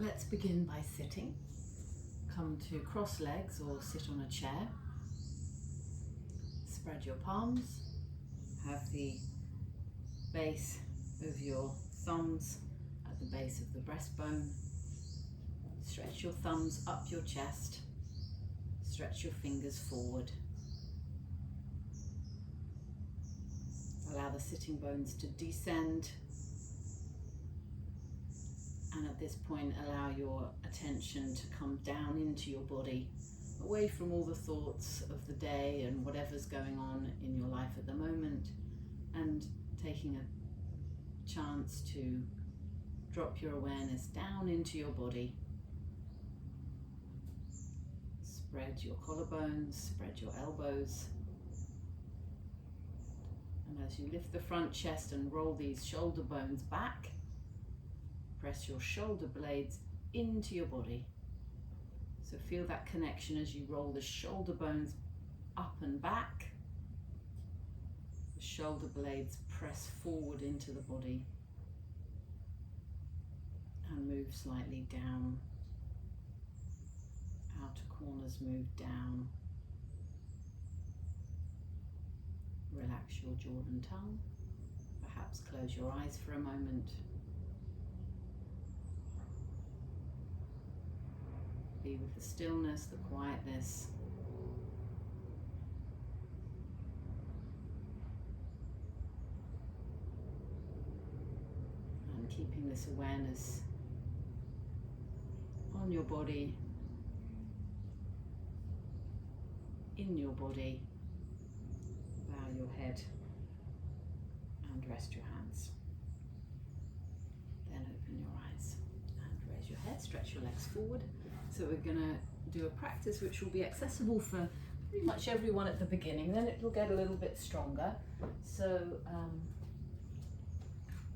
Let's begin by sitting. Come to cross legs or sit on a chair. Spread your palms. Have the base of your thumbs at the base of the breastbone. Stretch your thumbs up your chest. Stretch your fingers forward. Allow the sitting bones to descend. And at this point, allow your attention to come down into your body, away from all the thoughts of the day and whatever's going on in your life at the moment, and taking a chance to drop your awareness down into your body. Spread your collarbones, spread your elbows. And as you lift the front chest and roll these shoulder bones back, press your shoulder blades into your body. So feel that connection as you roll the shoulder bones up and back. The shoulder blades press forward into the body and move slightly down. Outer corners move down. Relax your jaw and tongue. Perhaps close your eyes for a moment. Be with the stillness, the quietness. And keeping this awareness on your body, in your body. Bow your head and rest your hands. Then open your eyes and raise your head, stretch your legs forward. So we're going to do a practice which will be accessible for pretty much everyone at the beginning, then it will get a little bit stronger. So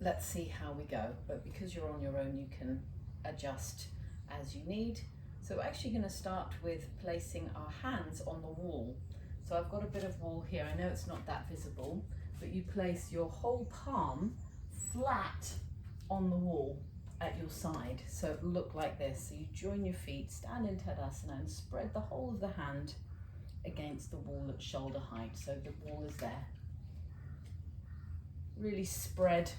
let's see how we go, but because you're on your own you can adjust as you need. So we're actually going to start with placing our hands on the wall. So I've got a bit of wall here, I know it's not that visible, but you place your whole palm flat on the wall at your side, so it'll look like this. So you join your feet, stand in Tadasana and spread the whole of the hand against the wall at shoulder height, so the wall is there. Really spread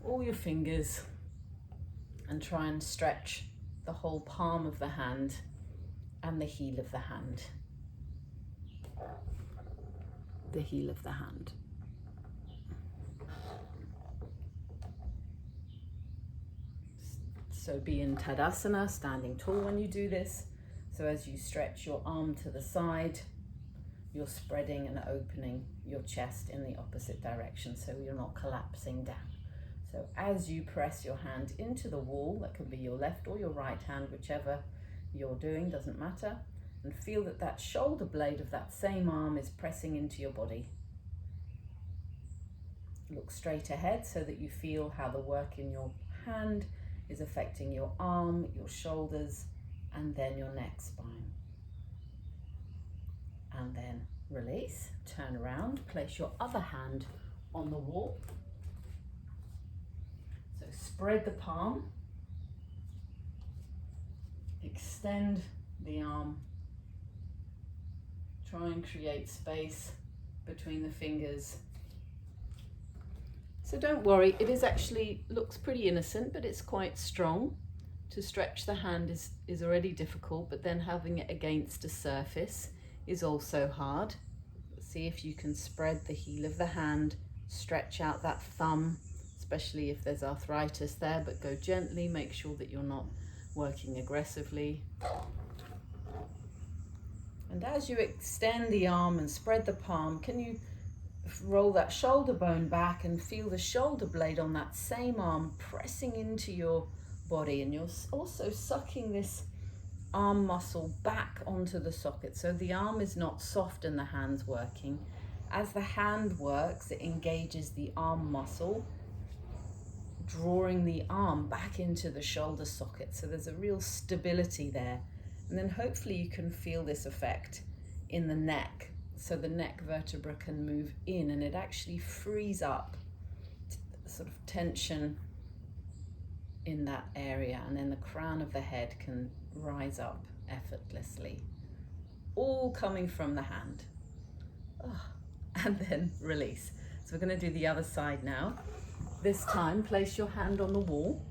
all your fingers and try and stretch the whole palm of the hand and the heel of the hand. The heel of the hand. So be in Tadasana, standing tall when you do this. So as you stretch your arm to the side, you're spreading and opening your chest in the opposite direction, so you're not collapsing down. So as you press your hand into the wall, that can be your left or your right hand, whichever you're doing, doesn't matter, and feel that that shoulder blade of that same arm is pressing into your body. Look straight ahead so that you feel how the work in your hand is affecting your arm, your shoulders, and then your neck spine. And then release, turn around, place your other hand on the wall. So spread the palm, extend the arm, try and create space between the fingers. So don't worry, it is actually looks pretty innocent, but it's quite strong. To stretch the hand is already difficult, but then having it against a surface is also hard. See if you can spread the heel of the hand, stretch out that thumb, especially if there's arthritis there, but go gently, make sure that you're not working aggressively. And as you extend the arm and spread the palm, can you roll that shoulder bone back and feel the shoulder blade on that same arm pressing into your body, and you're also sucking this arm muscle back onto the socket, so the arm is not soft and the hand's working. As the hand works, it engages the arm muscle, drawing the arm back into the shoulder socket, so there's a real stability there. And then hopefully you can feel this effect in the neck, so the neck vertebra can move in and it actually frees up sort of tension in that area, and then the crown of the head can rise up effortlessly, all coming from the hand. Oh, and then release. So we're going to do the other side now. This time, place your hand on the wall,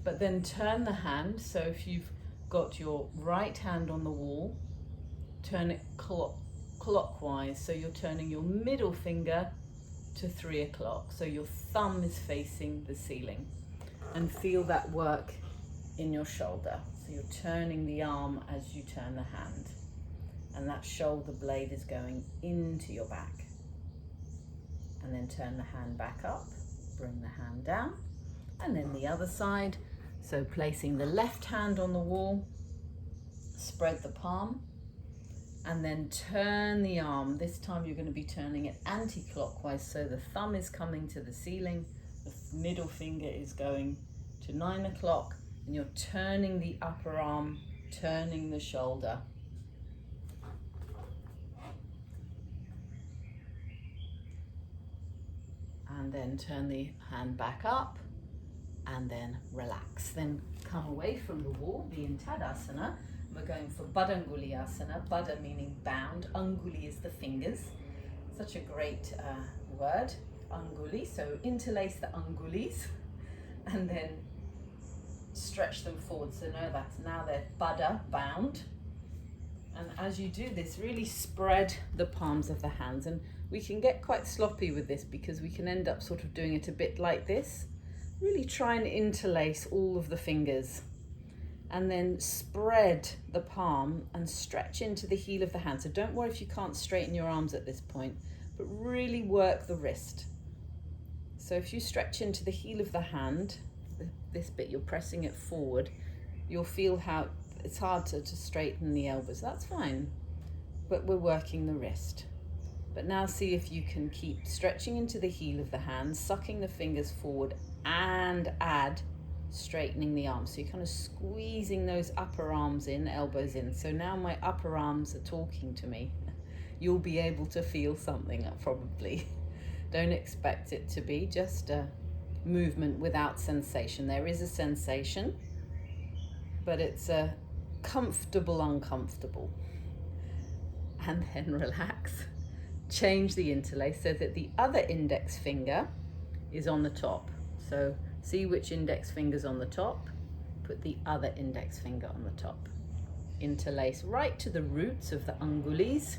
but then turn the hand. So if you've got your right hand on the wall, turn it clockwise. So you're turning your middle finger to 3 o'clock. So your thumb is facing the ceiling, and feel that work in your shoulder. So you're turning the arm as you turn the hand, and that shoulder blade is going into your back. And then turn the hand back up, bring the hand down, and then the other side. So placing the left hand on the wall, spread the palm, and then turn the arm. This time you're going to be turning it anti-clockwise, so the thumb is coming to the ceiling, the middle finger is going to 9 o'clock, and you're turning the upper arm, turning the shoulder. And then turn the hand back up, and then relax. Then come away from the wall, be in Tadasana. We're going for Badanguliasana. Bada meaning bound, Anguli is the fingers. Such a great word, Anguli. So interlace the Angulis and then stretch them forward. So know that now they're Bada, bound. And as you do this, really spread the palms of the hands. And we can get quite sloppy with this because we can end up sort of doing it a bit like this. Really try and interlace all of the fingers, and then spread the palm and stretch into the heel of the hand. So don't worry if you can't straighten your arms at this point, but really work the wrist. So if you stretch into the heel of the hand, this bit, you're pressing it forward, you'll feel how it's hard to straighten the elbows. That's fine, but we're working the wrist. But now see if you can keep stretching into the heel of the hand, sucking the fingers forward, and add straightening the arms. So you're kind of squeezing those upper arms in, elbows in. So now my upper arms are talking to me. You'll be able to feel something probably. Don't expect it to be just a movement without sensation. There is a sensation, but it's a comfortable, uncomfortable. And then relax. Change the interlace so that the other index finger is on the top. So see which index finger's on the top, put the other index finger on the top. Interlace right to the roots of the angulis,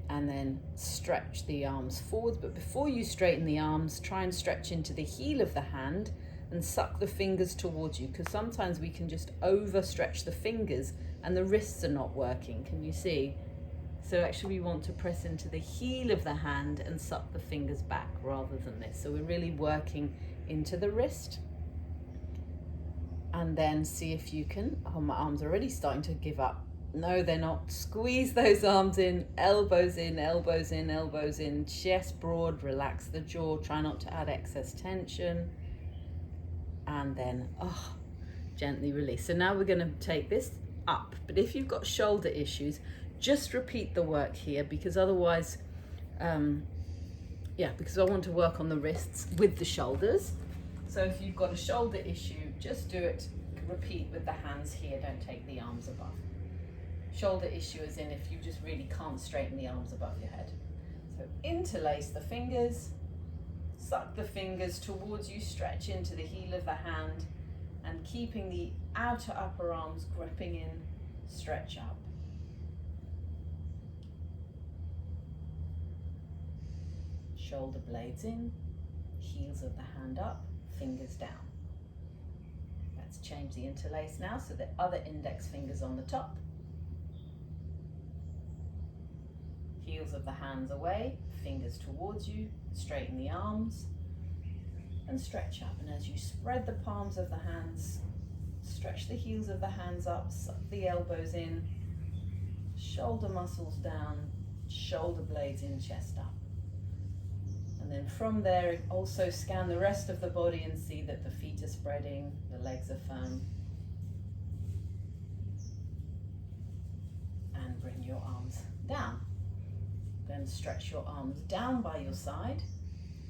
and then stretch the arms forwards. But before you straighten the arms, try and stretch into the heel of the hand and suck the fingers towards you, because sometimes we can just overstretch the fingers and the wrists are not working. Can you see? So actually we want to press into the heel of the hand and suck the fingers back rather than this. So we're really working into the wrist. And then see if you can, oh, my arms are already starting to give up. No, they're not. Squeeze those arms in, elbows in, elbows in, elbows in, chest broad, relax the jaw, try not to add excess tension. And then, gently release. So now we're going to take this up. But if you've got shoulder issues, just repeat the work here, because otherwise, because I want to work on the wrists with the shoulders. So if you've got a shoulder issue, just do it, repeat with the hands here, don't take the arms above. Shoulder issue is in if you just really can't straighten the arms above your head. So interlace the fingers, suck the fingers towards you, stretch into the heel of the hand, and keeping the outer upper arms gripping in, stretch up. Shoulder blades in, heels of the hand up, fingers down. Let's change the interlace now, so the other index fingers on the top. Heels of the hands away, fingers towards you, straighten the arms and stretch up. And as you spread the palms of the hands, stretch the heels of the hands up, suck the elbows in, shoulder muscles down, shoulder blades in, chest up. And then from there, also scan the rest of the body and see that the feet are spreading, the legs are firm. And bring your arms down. Then stretch your arms down by your side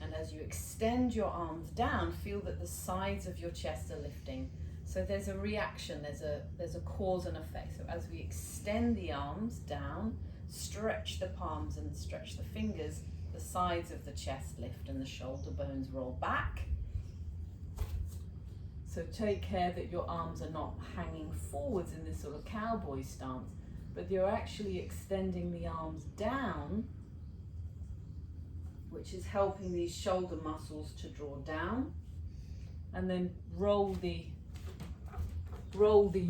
And as you extend your arms down, feel that the sides of your chest are lifting. So there's a reaction, there's a cause and effect. So as we extend the arms down, stretch the palms and stretch the fingers, the sides of the chest lift and the shoulder bones roll back. So take care that your arms are not hanging forwards in this sort of cowboy stance, but you're actually extending the arms down, which is helping these shoulder muscles to draw down. And then roll the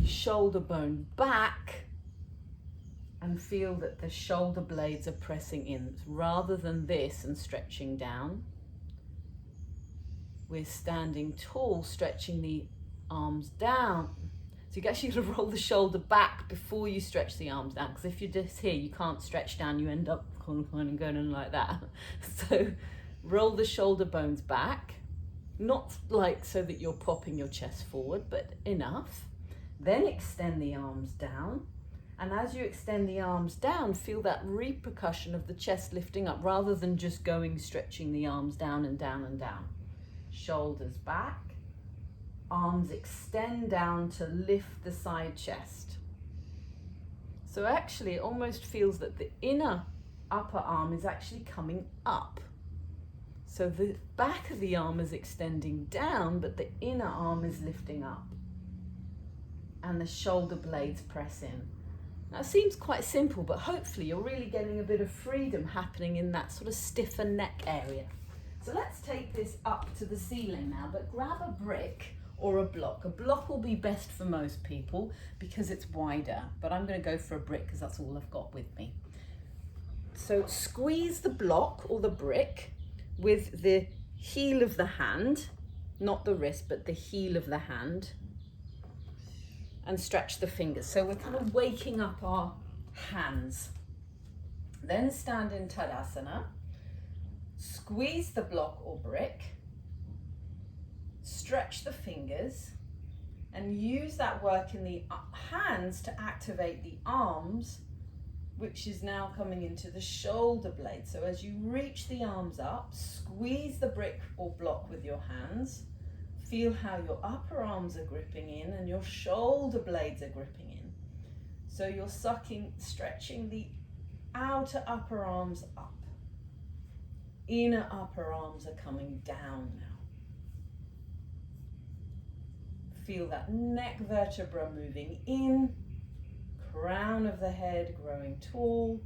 shoulder bone back and feel that the shoulder blades are pressing in. Rather than this and stretching down, we're standing tall, stretching the arms down. So you actually got to roll the shoulder back before you stretch the arms down, because if you're just here, you can't stretch down, you end up kind of going in like that. So roll the shoulder bones back, not like so that you're popping your chest forward, but enough. Then extend the arms down. And as you extend the arms down, feel that repercussion of the chest lifting up rather than just stretching the arms down and down and down. Shoulders back, arms extend down to lift the side chest. So actually it almost feels that the inner upper arm is actually coming up. So the back of the arm is extending down, but the inner arm is lifting up. And the shoulder blades press in. Now it seems quite simple, but hopefully you're really getting a bit of freedom happening in that sort of stiffer neck area. So let's take this up to the ceiling now, but grab a brick or a block. A block will be best for most people because it's wider, but I'm going to go for a brick because that's all I've got with me. So squeeze the block or the brick with the heel of the hand, not the wrist, but the heel of the hand, and stretch the fingers. So we're kind of waking up our hands. Then stand in Tadasana. Squeeze the block or brick, stretch the fingers, and use that work in the hands to activate the arms, which is now coming into the shoulder blade. So as you reach the arms up, squeeze the brick or block with your hands. Feel how your upper arms are gripping in and your shoulder blades are gripping in. So you're stretching the outer upper arms up. Inner upper arms are coming down now. Feel that neck vertebra moving in, crown of the head growing tall,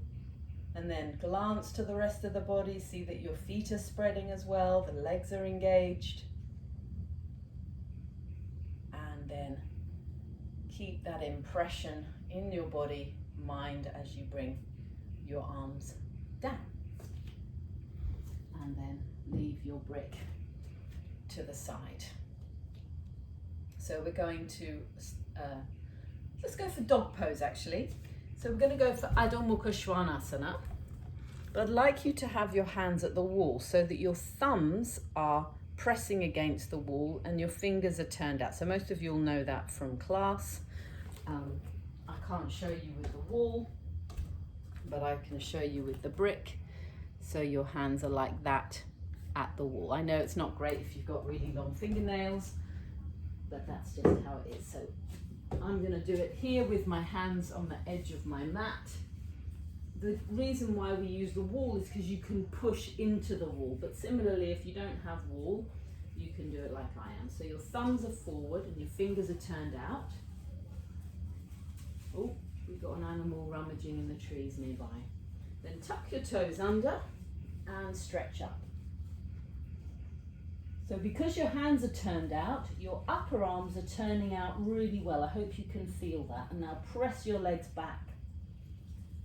and then glance to the rest of the body. See that your feet are spreading as well, the legs are engaged. And then keep that impression in your body, mind, as you bring your arms down. And then leave your brick to the side. So we're going to, let's go for dog pose actually. So we're going to go for Adho Mukha Svanasana. But I'd like you to have your hands at the wall so that your thumbs are pressing against the wall and your fingers are turned out. So most of you will know that from class. I can't show you with the wall, but I can show you with the brick. So your hands are like that at the wall. I know it's not great if you've got really long fingernails, but that's just how it is. So I'm going to do it here with my hands on the edge of my mat. The reason why we use the wall is because you can push into the wall, but similarly if you don't have wall, you can do it like I am. So your thumbs are forward and your fingers are turned out. Oh, we've got an animal rummaging in the trees nearby. Then tuck your toes under and stretch up. So because your hands are turned out, your upper arms are turning out really well. I hope you can feel that. And now press your legs back.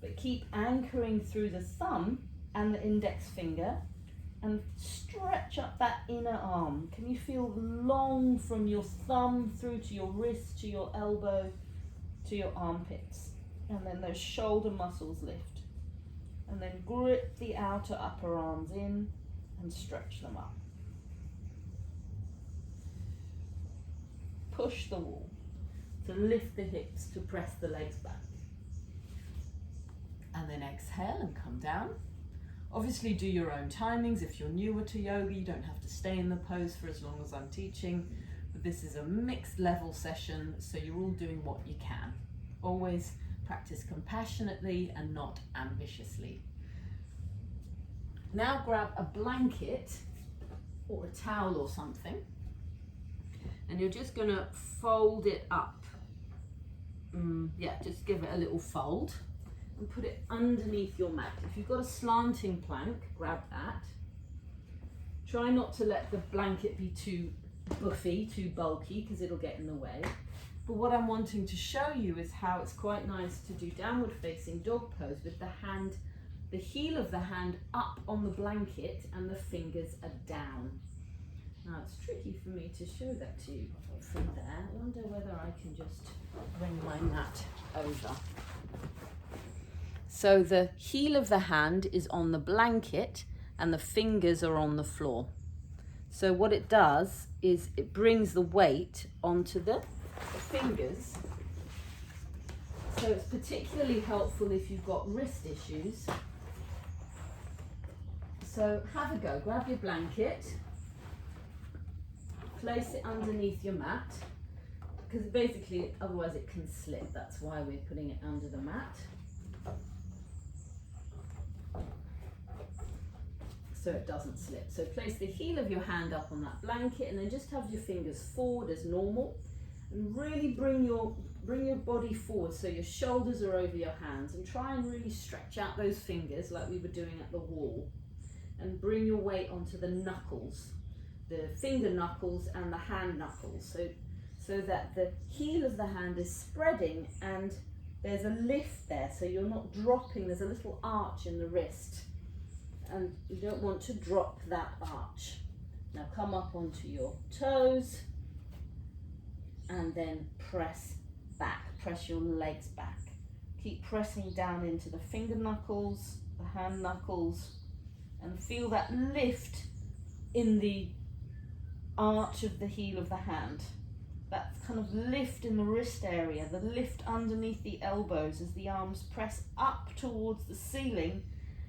But keep anchoring through the thumb and the index finger and stretch up that inner arm. Can you feel long from your thumb through to your wrist, to your elbow, to your armpits? And then those shoulder muscles lift. And then grip the outer upper arms in and stretch them up. Push the wall to lift the hips, to press the legs back. And then exhale and come down. Obviously do your own timings. If you're newer to yoga, you don't have to stay in the pose for as long as I'm teaching. But this is a mixed level session, so you're all doing what you can. Always practice compassionately and not ambitiously. Now grab a blanket or a towel or something, and you're just going to fold it up. Just give it a little fold and put it underneath your mat. If you've got a slanting plank, grab that. Try not to let the blanket be too buffy, too bulky, because it'll get in the way. But what I'm wanting to show you is how it's quite nice to do downward facing dog pose with the heel of the hand up on the blanket and the fingers are down. Now it's tricky for me to show that to you from there. I wonder whether I can just bring my mat over. So the heel of the hand is on the blanket and the fingers are on the floor. So what it does is it brings the weight onto the fingers. So it's particularly helpful if you've got wrist issues. So have a go, grab your blanket, place it underneath your mat, because basically otherwise it can slip. That's why we're putting it under the mat. So it doesn't slip. So place the heel of your hand up on that blanket and then just have your fingers forward as normal, and really bring your body forward so your shoulders are over your hands, and try and really stretch out those fingers like we were doing at the wall, and bring your weight onto the knuckles, the finger knuckles and the hand knuckles, so that the heel of the hand is spreading and there's a lift there, so you're not dropping. There's a little arch in the wrist and you don't want to drop that arch. Now come up onto your toes and then press back, press your legs back. Keep pressing down into the finger knuckles, the hand knuckles, and feel that lift in the arch of the heel of the hand. That kind of lift in the wrist area, the lift underneath the elbows as the arms press up towards the ceiling,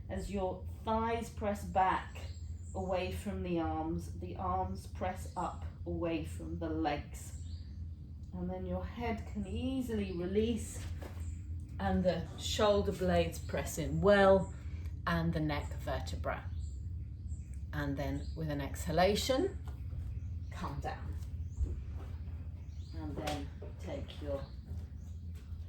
as your thighs press back away from the arms press up away from the legs. And then your head can easily release and the shoulder blades press in well, and the neck vertebra. And then with an exhalation, come down. And then take your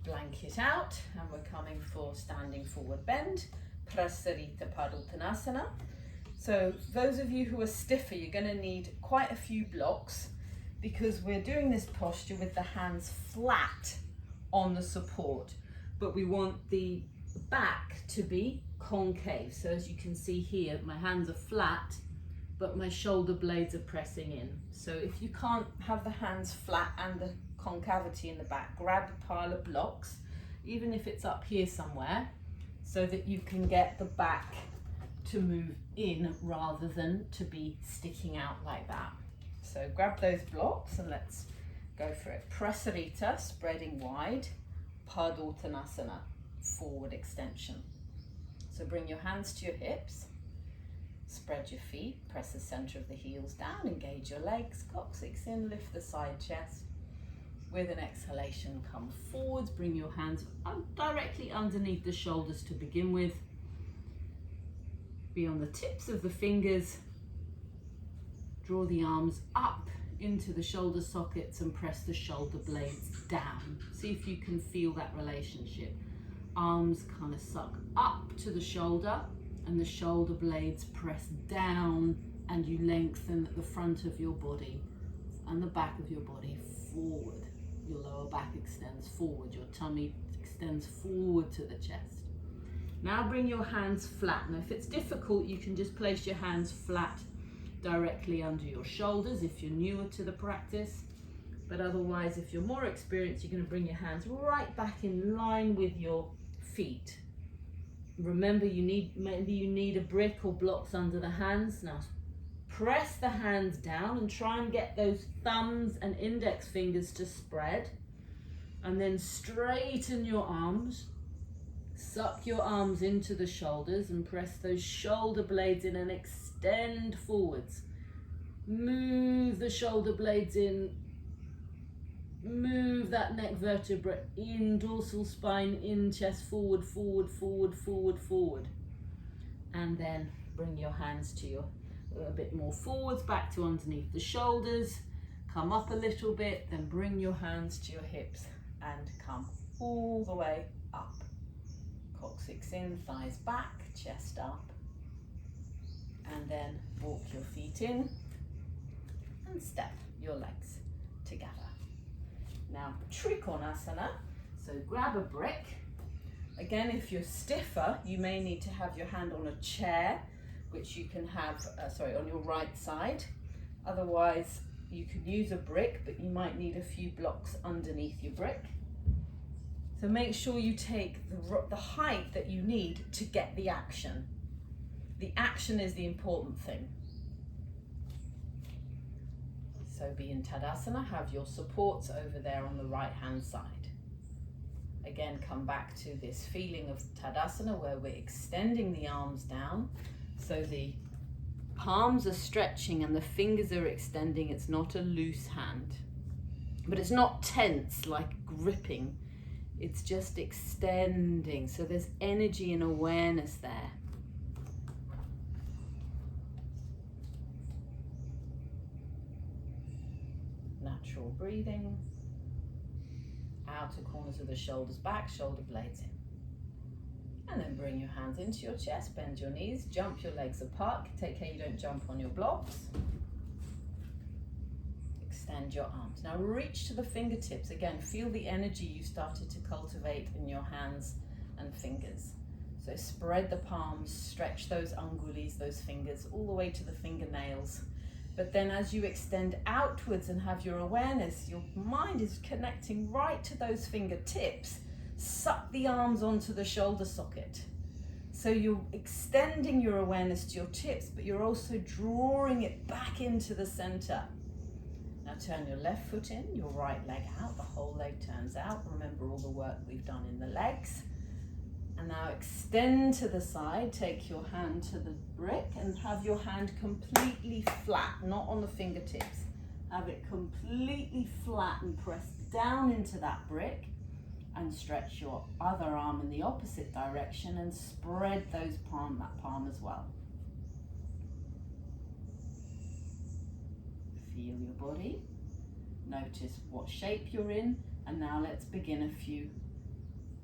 blanket out, and we're coming for standing forward bend, Prasarita Padottanasana. So those of you who are stiffer, you're going to need quite a few blocks, because we're doing this posture with the hands flat on the support, but we want the back to be concave. So as you can see here, my hands are flat, but my shoulder blades are pressing in. So if you can't have the hands flat and the concavity in the back, grab a pile of blocks, even if it's up here somewhere, so that you can get the back to move in rather than to be sticking out like that. So grab those blocks and let's go for it. Prasarita, spreading wide, Padottanasana, forward extension. So bring your hands to your hips, spread your feet, press the center of the heels down, engage your legs, coccyx in, lift the side chest. With an exhalation, come forwards, bring your hands directly underneath the shoulders to begin with. Be on the tips of the fingers, draw the arms up into the shoulder sockets and press the shoulder blades down. See if you can feel that relationship. Arms kind of suck up to the shoulder and the shoulder blades press down, and you lengthen the front of your body and the back of your body forward. Your lower back extends forward, your tummy extends forward to the chest. Now bring your hands flat. Now if it's difficult, you can just place your hands flat directly under your shoulders if you're newer to the practice. But otherwise, if you're more experienced, you're going to bring your hands right back in line with your feet. Remember, maybe you need a brick or blocks under the hands. Now press the hands down and try and get those thumbs and index fingers to spread, and then straighten your arms, Suck your arms into the shoulders and press those shoulder blades in and extend forwards. Move the shoulder blades in. Move that neck vertebra in, dorsal spine in, chest forward, forward, forward, forward, forward. And then bring your hands to your, a bit more forwards, back to underneath the shoulders. Come up a little bit, then bring your hands to your hips and come all the way up. Coccyx in, thighs back, chest up. And then walk your feet in and step your legs together. Now, Trikonasana, so grab a brick. Again, if you're stiffer, you may need to have your hand on a chair, which you can have, on your right side. Otherwise, you can use a brick, but you might need a few blocks underneath your brick. So make sure you take the height that you need to get the action. The action is the important thing. So be in Tadasana, have your supports over there on the right hand side. Again, come back to this feeling of Tadasana where we're extending the arms down. So the palms are stretching and the fingers are extending. It's not a loose hand, but it's not tense like gripping. It's just extending. So there's energy and awareness there. Natural breathing. Outer corners of the shoulders back, shoulder blades in. And then bring your hands into your chest, bend your knees, jump your legs apart. Take care you don't jump on your blocks. Extend your arms. Now reach to the fingertips. Again, feel the energy you started to cultivate in your hands and fingers. So spread the palms, stretch those angulis, those fingers, all the way to the fingernails. But then as you extend outwards and have your awareness, your mind is connecting right to those fingertips. Suck the arms onto the shoulder socket. So you're extending your awareness to your tips, but you're also drawing it back into the center. Now turn your left foot in, your right leg out, the whole leg turns out. Remember all the work we've done in the legs. And now extend to the side, take your hand to the brick and have your hand completely flat, not on the fingertips. Have it completely flat and press down into that brick and stretch your other arm in the opposite direction and spread that palm as well. Feel your body, notice what shape you're in, and now let's begin a few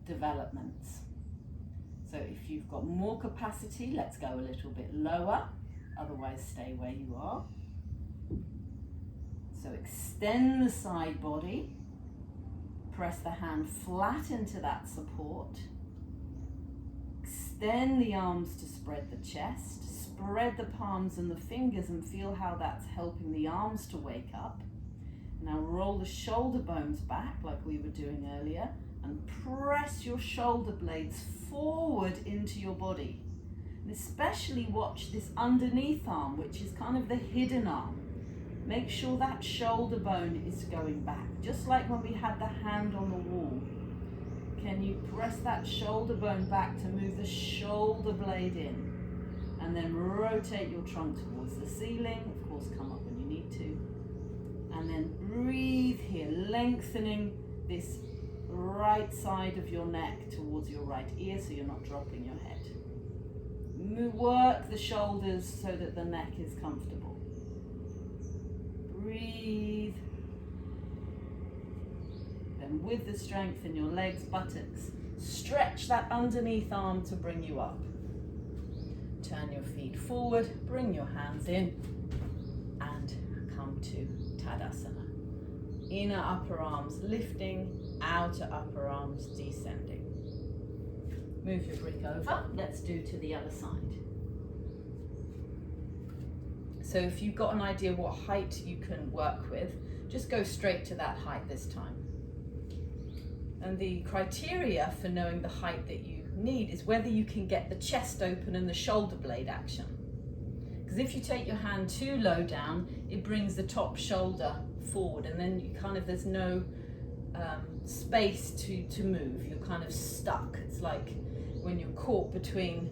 developments. So if you've got more capacity, let's go a little bit lower, otherwise stay where you are. So extend the side body, press the hand flat into that support, extend the arms to spread the chest, spread the palms and the fingers and feel how that's helping the arms to wake up. Now roll the shoulder bones back like we were doing earlier and press your shoulder blades forward into your body. And especially watch this underneath arm, which is kind of the hidden arm. Make sure that shoulder bone is going back, just like when we had the hand on the wall. Can you press that shoulder bone back to move the shoulder blade in? And then rotate your trunk towards the ceiling. Of course, come up when you need to. And then breathe here, lengthening this right side of your neck towards your right ear so you're not dropping your head. Work the shoulders so that the neck is comfortable. Breathe. Then with the strength in your legs, buttocks, stretch that underneath arm to bring you up. Turn your feet forward, bring your hands in, and come to Tadasana. Inner upper arms lifting, outer upper arms descending. Move your brick over. Let's do to the other side. So if you've got an idea what height you can work with, just go straight to that height this time. And the criteria for knowing the height that you need is whether you can get the chest open and the shoulder blade action. Because if you take your hand too low down, it brings the top shoulder forward and then you there's no space to move. You're kind of stuck. It's like when you're caught between,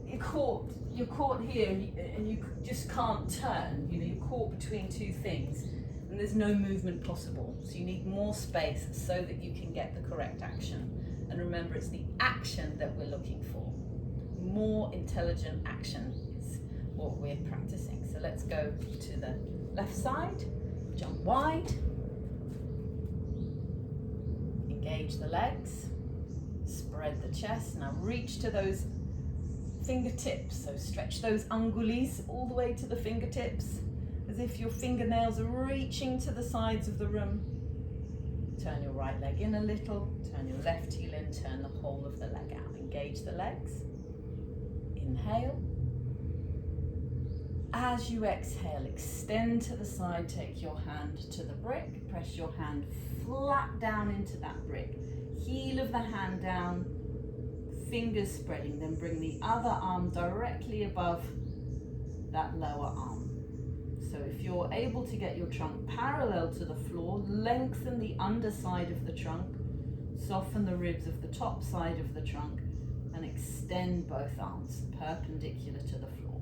you're caught here and you just can't turn. You know, you're caught between two things and there's no movement possible. So you need more space so that you can get the correct action. And remember, it's the action that we're looking for. More intelligent action is what we're practicing. So let's go to the left side, jump wide, engage the legs, spread the chest. Now reach to those fingertips, so stretch those angulis all the way to the fingertips, as if your fingernails are reaching to the sides of the room. Turn your right leg in a little, turn your left heel in, turn the whole of the leg out. Engage the legs. Inhale. As you exhale, extend to the side, take your hand to the brick, press your hand flat down into that brick. Heel of the hand down, fingers spreading, then bring the other arm directly above that lower arm. So if you're able to get your trunk parallel to the floor, lengthen the underside of the trunk, soften the ribs of the top side of the trunk, and extend both arms perpendicular to the floor.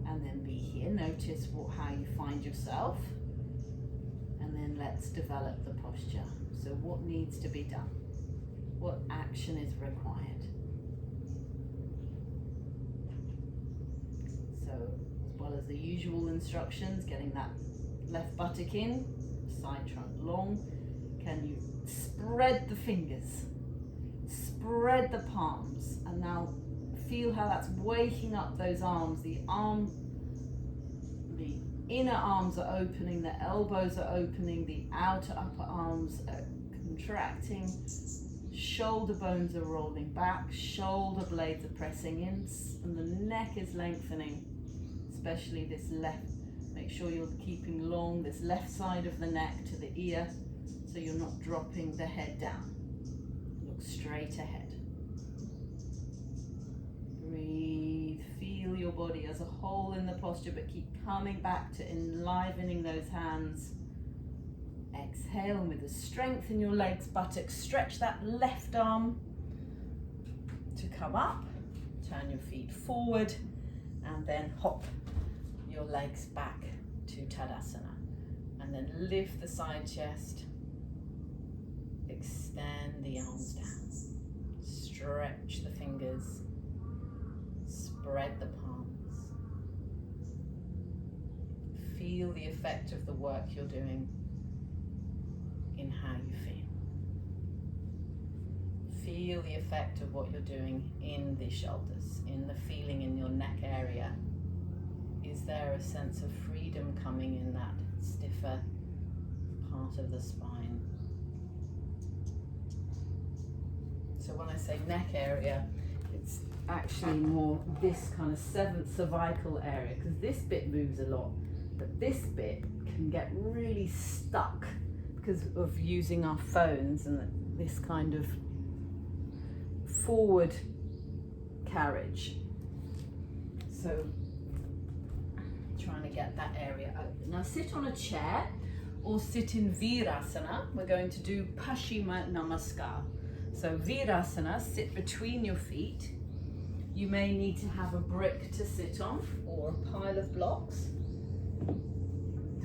And then be here, notice how you find yourself, and then let's develop the posture. So what needs to be done? What action is required? So, as well as the usual instructions, getting that left buttock in, side trunk long. Can you spread the fingers? Spread the palms, and now feel how that's waking up those arms. The inner arms are opening, the elbows are opening, the outer upper arms are contracting, shoulder bones are rolling back, shoulder blades are pressing in, and the neck is lengthening, especially this left. Make sure you're keeping long this left side of the neck to the ear, so you're not dropping the head down. Look straight ahead. Breathe, feel your body as a whole in the posture, but keep coming back to enlivening those hands. Exhale, and with the strength in your legs, buttocks, stretch that left arm to come up. Turn your feet forward, and then hop your legs back to Tadasana. And then lift the side chest. Extend the arms down. Stretch the fingers. Spread the palms. Feel the effect of the work you're doing in how you feel. Feel the effect of what you're doing in the shoulders, in the feeling in your neck area. Is there a sense of freedom coming in that stiffer part of the spine? So when I say neck area, it's actually more this kind of seventh cervical area, because this bit moves a lot, but this bit can get really stuck because of using our phones and this kind of forward carriage. So trying to get that area open. Now sit on a chair or sit in Virasana. We're going to do Paschimma Namaskar. So Virasana, sit between your feet. You may need to have a brick to sit on or a pile of blocks.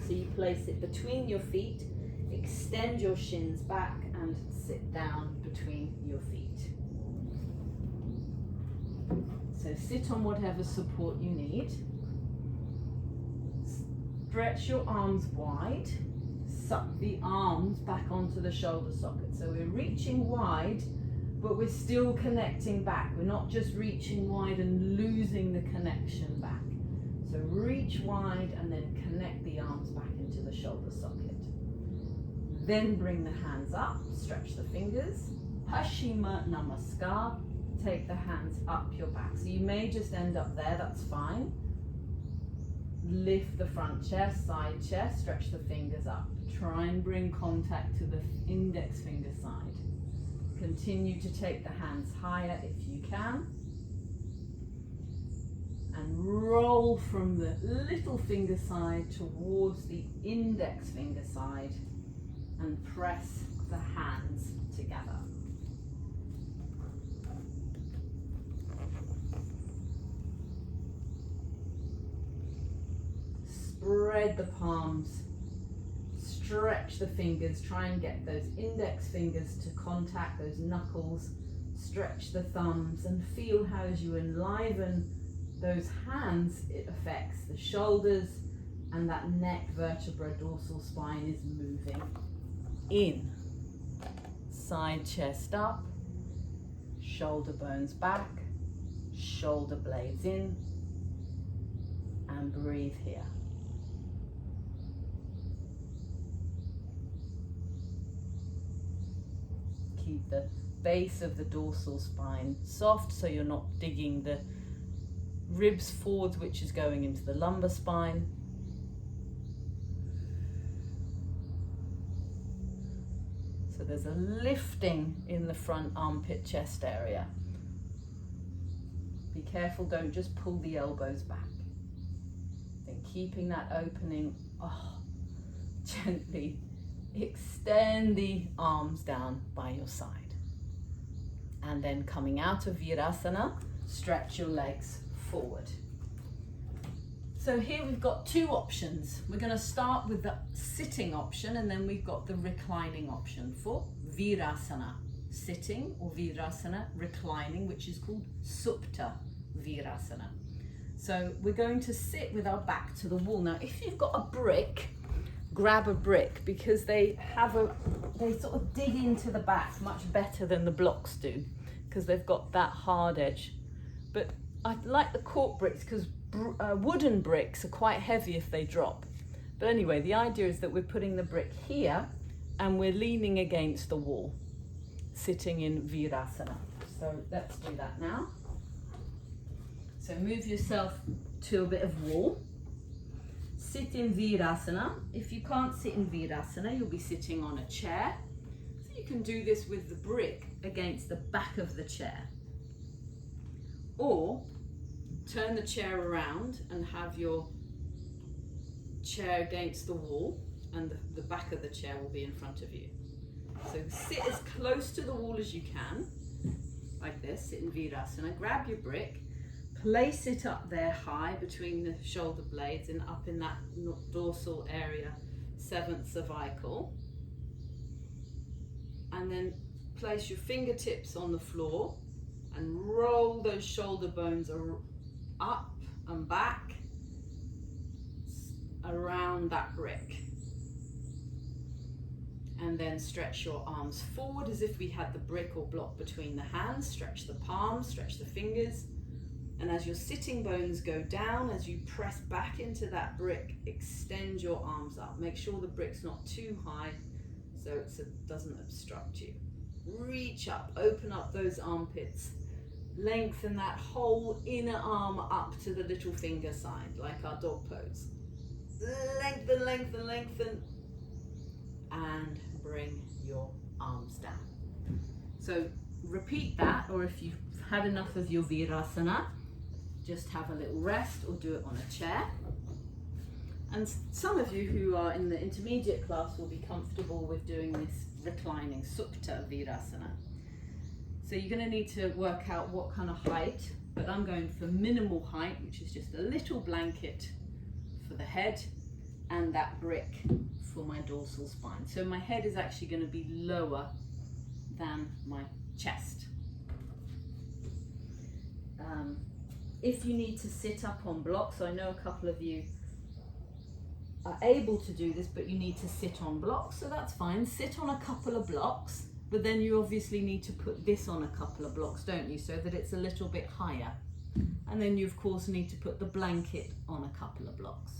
So you place it between your feet, extend your shins back and sit down between your feet. So sit on whatever support you need. Stretch your arms wide. Suck the arms back onto the shoulder socket. So we're reaching wide, but we're still connecting back. We're not just reaching wide and losing the connection back. So reach wide and then connect the arms back into the shoulder socket. Then bring the hands up, stretch the fingers. Paschimma Namaskar, take the hands up your back. So you may just end up there, that's fine. Lift the front chest, side chest, stretch the fingers up. Try and bring contact to the index finger side. Continue to take the hands higher if you can. And roll from the little finger side towards the index finger side and press the hands together. spread the palms, stretch the fingers, try and get those index fingers to contact those knuckles, stretch the thumbs, and feel how as you enliven those hands, it affects the shoulders, and that neck vertebra, dorsal spine is moving in. Side chest up, shoulder bones back, shoulder blades in, and breathe here. Keep the base of the dorsal spine soft so you're not digging the ribs forwards, which is going into the lumbar spine. So there's a lifting in the front armpit chest area. Be careful, don't just pull the elbows back. Then keeping that opening, gently extend the arms down by your side. And then coming out of Virasana, stretch your legs forward. So here we've got two options. We're going to start with the sitting option, and then we've got the reclining option for Virasana, sitting, or Virasana, reclining, which is called Supta Virasana. So we're going to sit with our back to the wall. Now, if you've got a brick, grab a brick, because they sort of dig into the back much better than the blocks do, because they've got that hard edge. But I like the cork bricks because wooden bricks are quite heavy if they drop. But anyway, the idea is that we're putting the brick here and we're leaning against the wall, sitting in Virasana. So let's do that now. So move yourself to a bit of wall. Sit in Virasana. If you can't sit in Virasana, you'll be sitting on a chair. So you can do this with the brick against the back of the chair. Or turn the chair around and have your chair against the wall, and the back of the chair will be in front of you. So sit as close to the wall as you can, like this, sit in Virasana. Grab your brick, place it up there high between the shoulder blades and up in that dorsal area, 7th cervical. And then place your fingertips on the floor and roll those shoulder bones up and back around that brick. And then stretch your arms forward as if we had the brick or block between the hands. Stretch the palms, stretch the fingers. And as your sitting bones go down, as you press back into that brick, extend your arms up. Make sure the brick's not too high so it doesn't obstruct you. Reach up, open up those armpits. Lengthen that whole inner arm up to the little finger side, like our dog pose. Lengthen, lengthen, lengthen. And bring your arms down. So repeat that, or if you've had enough of your Virasana, just have a little rest or do it on a chair. And some of you who are in the intermediate class will be comfortable with doing this reclining Supta Virasana. So you're going to need to work out what kind of height, but I'm going for minimal height, which is just a little blanket for the head and that brick for my dorsal spine. So my head is actually going to be lower than my chest. If you need to sit up on blocks, I know a couple of you are able to do this, but you need to sit on blocks, so that's fine. Sit on a couple of blocks, but then you obviously need to put this on a couple of blocks, don't you, so that it's a little bit higher. And then you of course need to put the blanket on a couple of blocks.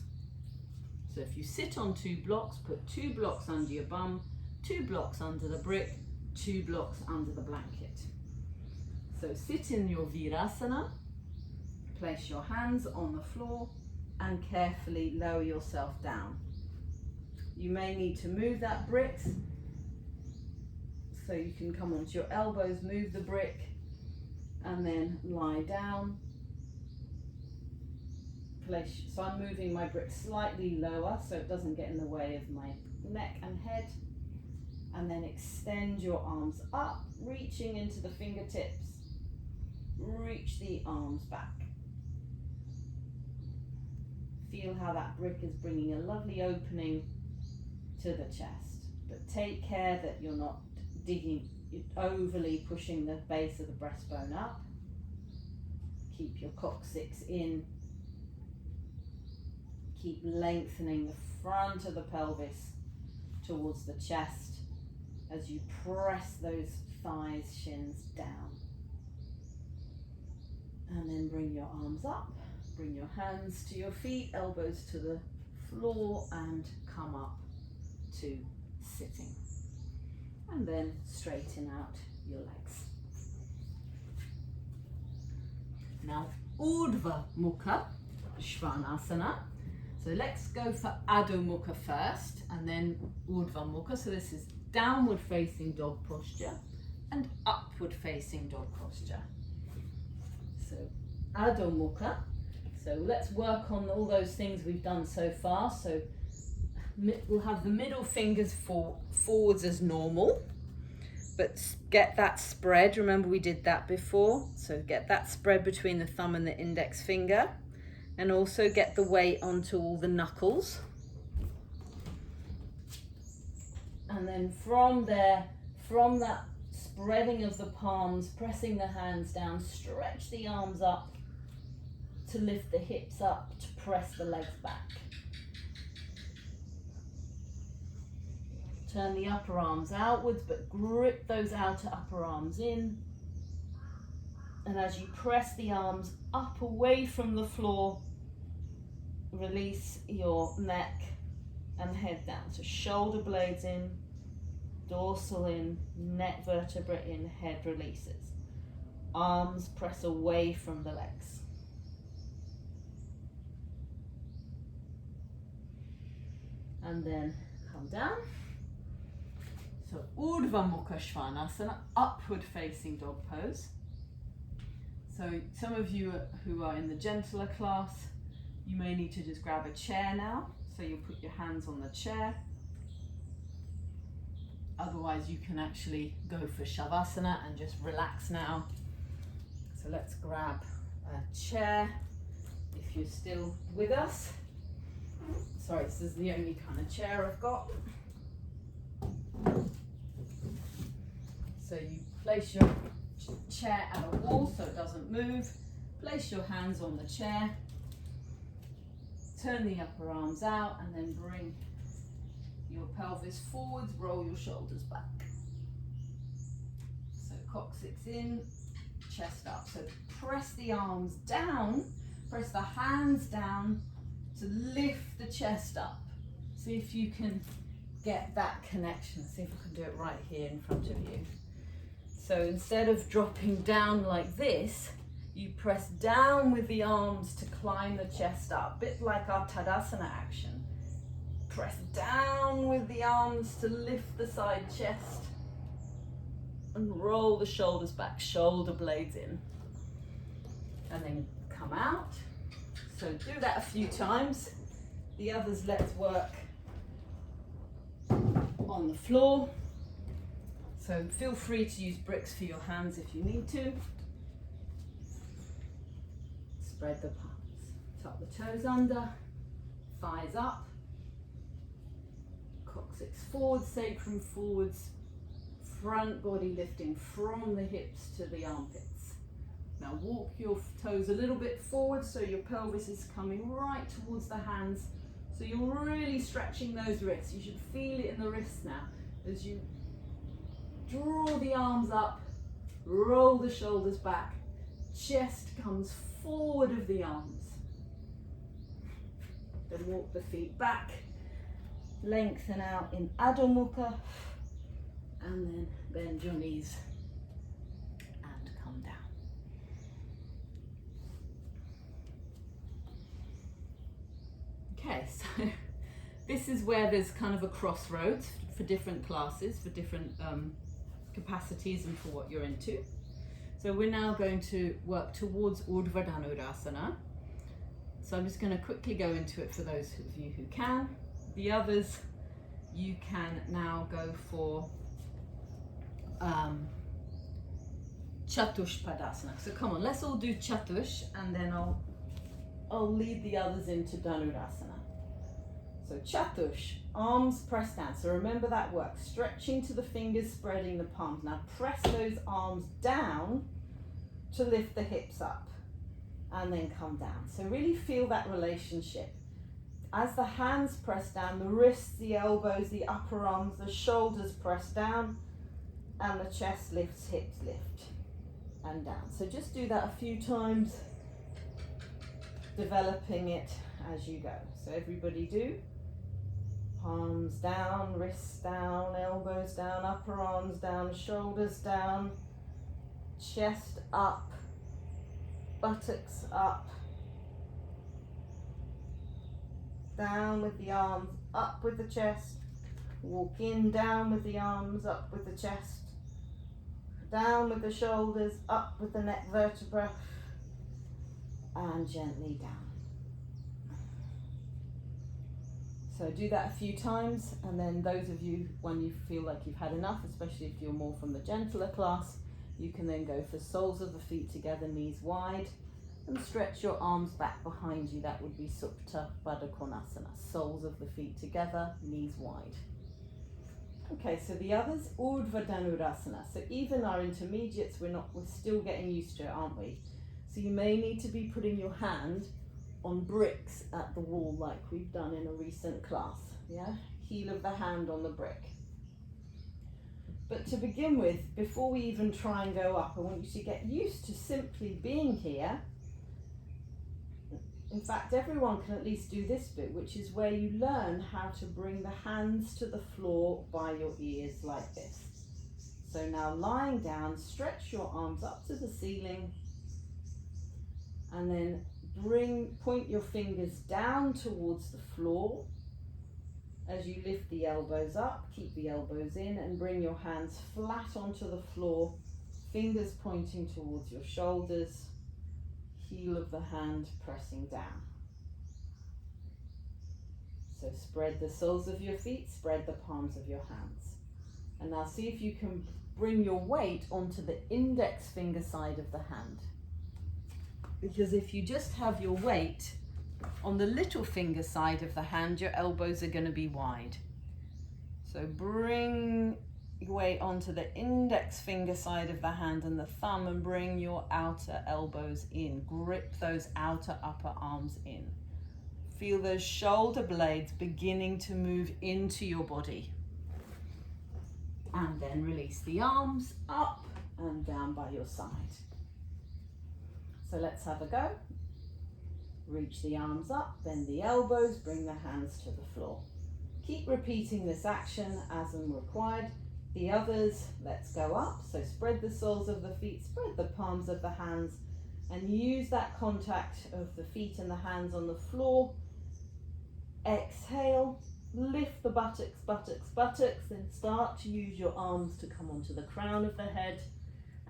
So if you sit on 2 blocks, put 2 blocks under your bum, 2 blocks under the brick, 2 blocks under the blanket. So sit in your Virasana, place your hands on the floor and carefully lower yourself down. You may need to move that brick, so you can come onto your elbows, move the brick, and then lie down. So I'm moving my brick slightly lower so it doesn't get in the way of my neck and head. And then extend your arms up, reaching into the fingertips. Reach the arms back. feel how that brick is bringing a lovely opening to the chest. But take care that you're not digging, overly pushing the base of the breastbone up. Keep your coccyx in. Keep lengthening the front of the pelvis towards the chest as you press those thighs, shins down. And then bring your arms up, bring your hands to your feet, elbows to the floor, and come up to sitting. And then straighten out your legs. Now, Urdhva Mukha Svanasana. So let's go for Adho Mukha first, and then Urdhva Mukha. So this is downward facing dog posture and upward facing dog posture. So Adho Mukha. So let's work on all those things we've done so far. So we'll have the middle fingers forwards as normal, but get that spread. Remember we did that before. So get that spread between the thumb and the index finger, and also get the weight onto all the knuckles. And then from there, from that spreading of the palms, pressing the hands down, stretch the arms up to lift the hips up, to press the legs back. Turn the upper arms outwards, but grip those outer upper arms in. And as you press the arms up away from the floor, release your neck and head down. So shoulder blades in, dorsal in, neck vertebra in, head releases. Arms press away from the legs. And then come down. So Urdhva Mukha Svanasana, upward facing dog pose. So some of you who are in the gentler class, you may need to just grab a chair now. So you'll put your hands on the chair. Otherwise you can actually go for Shavasana and just relax now. So let's grab a chair if you're still with us. Sorry, this is the only kind of chair I've got. So you place your chair at a wall so it doesn't move. Place your hands on the chair. Turn the upper arms out and then bring your pelvis forwards, roll your shoulders back. So coccyx in, chest up. So press the arms down, press the hands down to lift the chest up. See if you can get that connection. See if I can do it right here in front of you. So instead of dropping down like this, you press down with the arms to climb the chest up, a bit like our Tadasana action. Press down with the arms to lift the side chest and roll the shoulders back, shoulder blades in. And then come out. So do that a few times. The others, let's work on the floor. So feel free to use bricks for your hands if you need to. Spread the palms. Tuck the toes under, thighs up, coccyx forward, sacrum forwards, front body lifting from the hips to the armpits. Now walk your toes a little bit forward so your pelvis is coming right towards the hands. So you're really stretching those wrists. You should feel it in the wrists now as you draw the arms up, roll the shoulders back, chest comes forward of the arms. Then walk the feet back, lengthen out in Adho Mukha, and then bend your knees and come down. Okay, so this is where there's kind of a crossroads for different classes, for different capacities and for what you're into. So we're now going to work towards Urdhva Dhanurasana. So I'm just going to quickly go into it for those of you who can. The others, you can now go for Chatush Padasana. So come on, let's all do Chatush and then I'll I'll lead the others into Dhanurasana. So Chatush, arms pressed down. So remember that work, stretching to the fingers, spreading the palms. Now press those arms down to lift the hips up and then come down. So really feel that relationship. As the hands press down, the wrists, the elbows, the upper arms, the shoulders press down, and the chest lifts, hips lift and down. So just do that a few times, developing it as you go. So everybody do. Palms down, wrists down, elbows down, upper arms down, shoulders down, chest up, buttocks up, down with the arms, up with the chest, walk in, down with the arms, up with the chest, down with the shoulders, up with the neck vertebra, and gently down. So do that a few times, and then those of you, when you feel like you've had enough, especially if you're more from the gentler class, you can then go for soles of the feet together, knees wide, and stretch your arms back behind you. That would be Supta Baddha Konasana. Soles of the feet together, knees wide. Okay, so the others, Urdhva Dhanurasana. So even our intermediates, we're still getting used to it, aren't we? So you may need to be putting your hand on bricks at the wall like we've done in a recent class, yeah? Heel of the hand on the brick. But to begin with, before we even try and go up, I want you to get used to simply being here. In fact, everyone can at least do this bit, which is where you learn how to bring the hands to the floor by your ears like this. So now lying down, stretch your arms up to the ceiling, and then point your fingers down towards the floor as you lift the elbows up, keep the elbows in, and bring your hands flat onto the floor, fingers pointing towards your shoulders, heel of the hand pressing down. So spread the soles of your feet, spread the palms of your hands. And now see if you can bring your weight onto the index finger side of the hand. Because if you just have your weight on the little finger side of the hand, your elbows are going to be wide. So bring your weight onto the index finger side of the hand and the thumb, and bring your outer elbows in. Grip those outer upper arms in. Feel those shoulder blades beginning to move into your body. And then release the arms up and down by your side. So let's have a go. Reach the arms up, bend the elbows, bring the hands to the floor. Keep repeating this action as and required. The others, let's go up. So spread the soles of the feet, spread the palms of the hands, and use that contact of the feet and the hands on the floor. Exhale, lift the buttocks, buttocks, buttocks, then start to use your arms to come onto the crown of the head,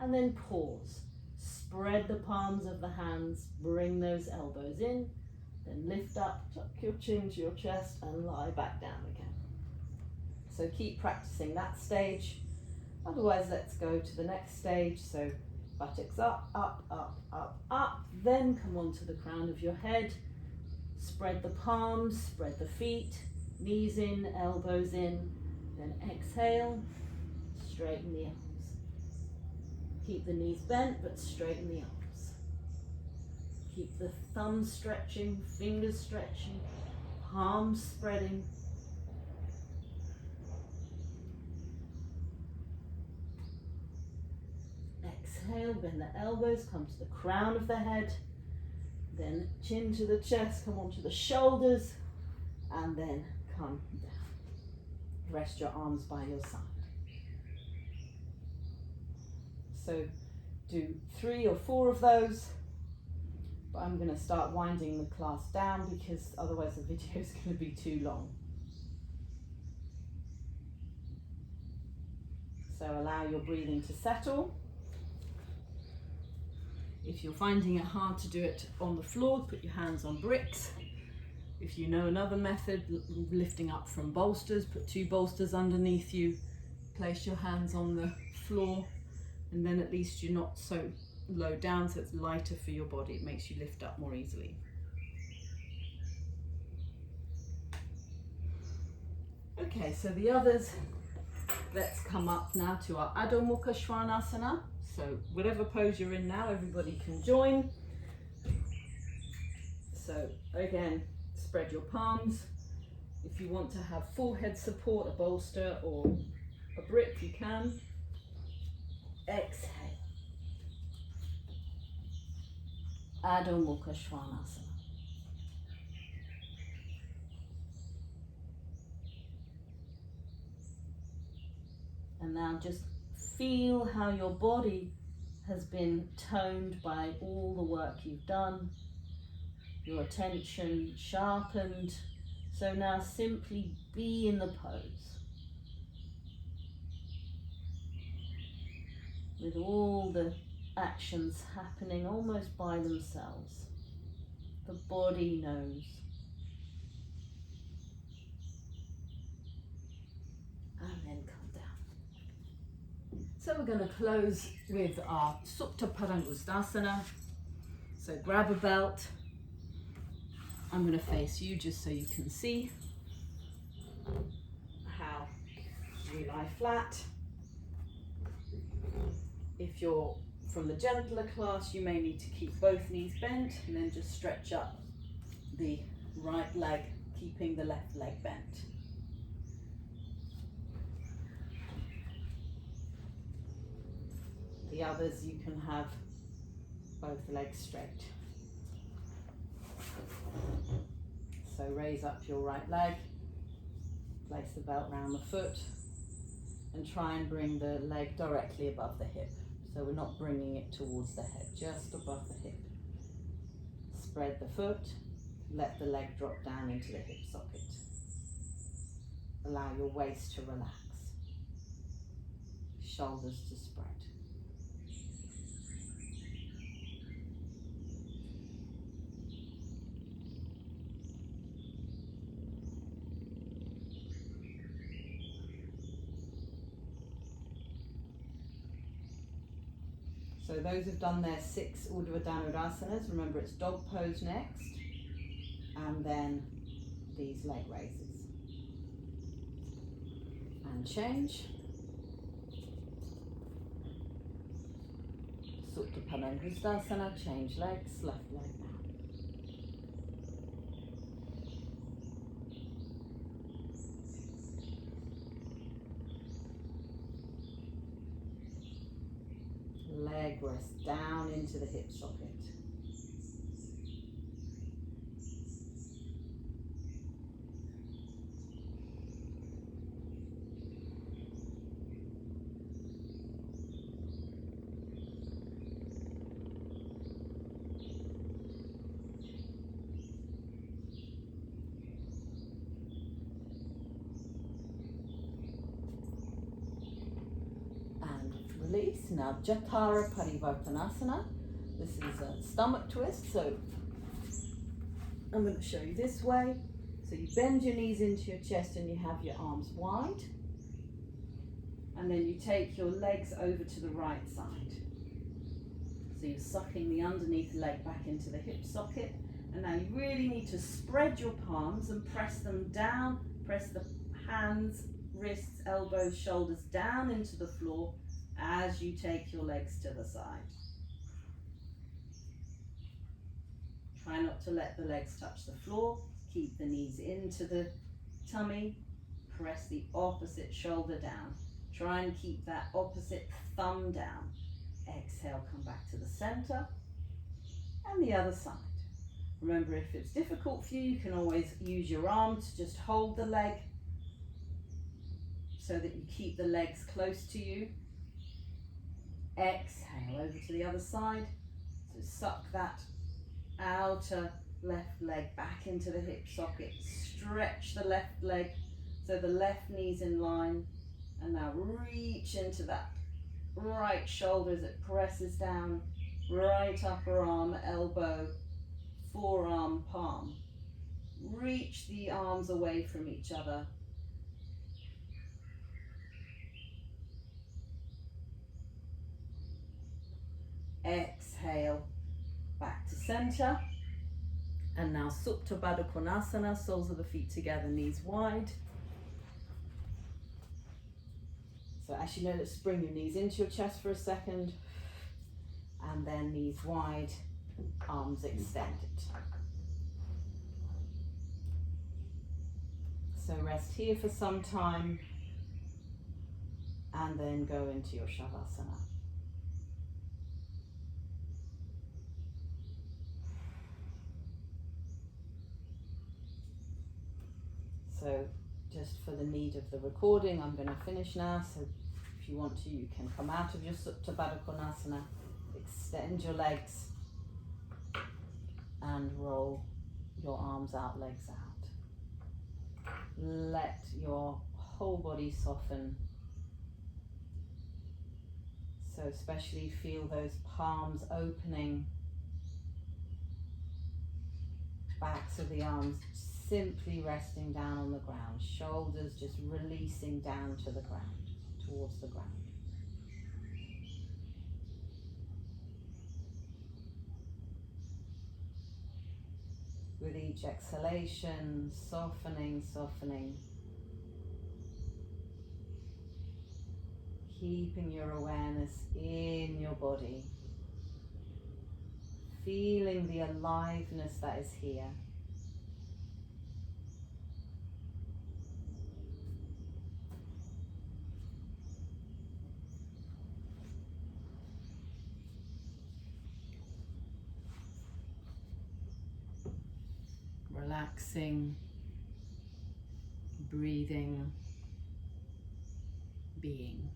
and then pause. Spread the palms of the hands, bring those elbows in, then lift up, tuck your chin to your chest, and lie back down again. So keep practicing that stage. Otherwise, let's go to the next stage. So buttocks up, up, up, up, up, then come onto the crown of your head. Spread the palms, spread the feet, knees in, elbows in, then exhale, straighten the arms. Keep the knees bent, but straighten the arms. Keep the thumbs stretching, fingers stretching, palms spreading. Exhale, bend the elbows, come to the crown of the head, then chin to the chest, come onto the shoulders, and then come down. Rest your arms by your side. So do 3 or 4 of those, but I'm going to start winding the class down because otherwise the video is going to be too long. So allow your breathing to settle. If you're finding it hard to do it on the floor, put your hands on bricks. If you know another method, lifting up from bolsters, put 2 bolsters underneath you, place your hands on the floor, and then at least you're not so low down, so it's lighter for your body. It makes you lift up more easily. Okay, so the others, let's come up now to our Adho Mukha Svanasana. So whatever pose you're in now, everybody can join. So again, spread your palms. If you want to have full head support, a bolster or a brick, you can. Exhale. Adho Mukha Svanasana. And now just feel how your body has been toned by all the work you've done, your attention sharpened. So now simply be in the pose with all the actions happening almost by themselves. The body knows. And then come down. So we're going to close with our Supta Padangusthasana. So grab a belt. I'm going to face you just so you can see how we lie flat. If you're from the gentler class, you may need to keep both knees bent and then just stretch up the right leg, keeping the left leg bent. The others, you can have both legs straight. So raise up your right leg, place the belt round the foot, and try and bring the leg directly above the hip. So we're not bringing it towards the head, just above the hip. Spread the foot, let the leg drop down into the hip socket. Allow your waist to relax, shoulders to spread. So those who've done their 6 Urdhva Dhanuras, remember it's dog pose next, and then these leg raises. And change. Supta Padangusthasana, change legs, left leg now. Leg rest down into the hip socket. Release. Now Jatara Parivartanasana. This is a stomach twist, so I'm going to show you this way. So you bend your knees into your chest and you have your arms wide, and then you take your legs over to the right side. So you're sucking the underneath leg back into the hip socket, and now you really need to spread your palms and press them down. Press the hands, wrists, elbows, shoulders down into the floor as you take your legs to the side. Try not to let the legs touch the floor. Keep the knees into the tummy. Press the opposite shoulder down. Try and keep that opposite thumb down. Exhale, come back to the center. And the other side. Remember, if it's difficult for you, you can always use your arm to just hold the leg so that you keep the legs close to you. Exhale, over to the other side. So suck that outer left leg back into the hip socket. Stretch the left leg so the left knee's in line. And now reach into that right shoulder as it presses down. Right upper arm, elbow, forearm, palm. Reach the arms away from each other. Exhale, back to center. And now Supta Baddha Konasana, soles of the feet together, knees wide. So actually, no, let's bring your knees into your chest for a second, and then knees wide, arms extended. So rest here for some time, and then go into your Shavasana. So just for the need of the recording, I'm going to finish now. So if you want to, you can come out of your Supta Baddha Konasana, extend your legs, and roll your arms out, legs out. Let your whole body soften. So especially feel those palms opening, backs of the arms simply resting down on the ground, shoulders just releasing down to the ground, towards the ground. With each exhalation, softening, softening. Keeping your awareness in your body. Feeling the aliveness that is here. Relaxing, breathing, being.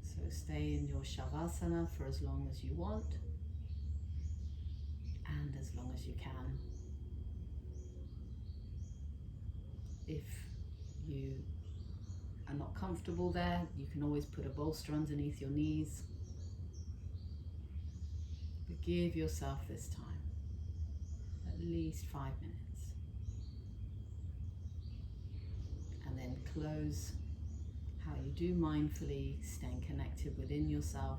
So stay in your Shavasana for as long as you want and as long as you can. If you are not comfortable there, you can always put a bolster underneath your knees. But give yourself this time, at least 5 minutes. And then close how you do mindfully, staying connected within yourself,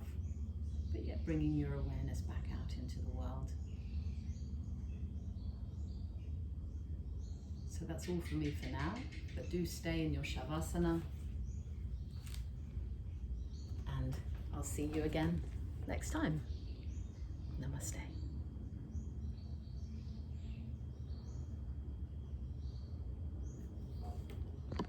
but yet bringing your awareness back out into the world. So that's all from me for now, but do stay in your Shavasana, and I'll see you again next time. Namaste.